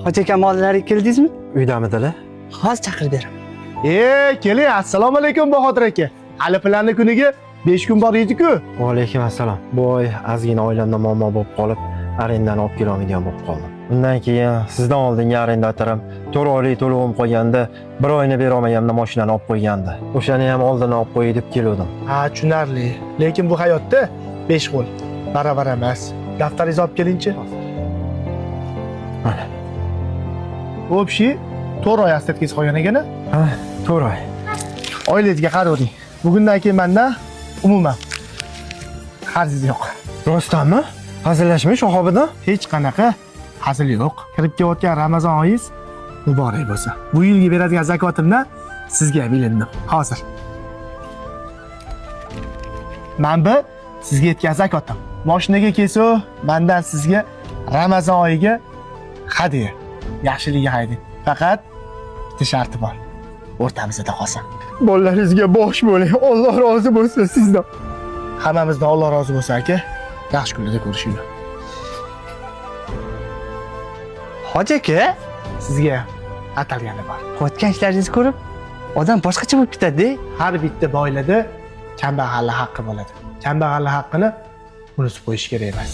Hoji aka mollariga keldingizmi? Uydamidilar? Hozir chaqirib beraman. Keling, assalomu alaykum Bahodir aka. Hali planni kuniga 5 kun bor edi-ku. Va alaykum assalom. Bu oy ozgina oilamda muammo bo'lib qolib, arendani olib kela olmaydigan bo'lib qoldim. Undan keyin sizdan oldingi arendatorim 4 oylik to'lovim qo'yganda, 1 oyni bera olmaganimda mashinani olib qo'ygandi. O'shani ham oldin olib qo'y deb keldim. Ha, tushunarli. Lekin bu hayotda 5 qo'l baravar emas. Daftaringizni olib keling-chi. Mana. O'pshi 4 oy astetkiz qo'ygan ekana. Ha, 4 oy. Oilaga qaravering. Bugundan keyin menda umuman xarjingiz yo'q. Rostdanmi? Hazillashma Shahobiddin? Hech qanaqa hazil yo'q. Kirib kelayotgan Ramazon oyingiz muborak bo'lsin. Bu yilga beradigan zakotimdan sizga bilindim. Hozir. Mana sizga yetgan zakotim. Mashinaga kelsa, mendan sizga Ramazon oyiga hadya. Yaxshiligiga hayding. Faqat bitta sharti bor. O'rtamizda qolsin. Bolalaringizga bosh bo'ling. Alloh rozi bo'lsin sizdan. Hammamizdan Alloh rozi bo'lsin aka. Yaxshi kunlarda ko'rishaylik. Hoji aka, Sizga atalgani bor. qilayotgan ishlaringizni ko'rib, odam boshqacha bo'lib ketadi. Har bitta boilada kambag'allik haqqi bo'ladi. Kambag'allik haqqini unutib qo'yish kerak emas.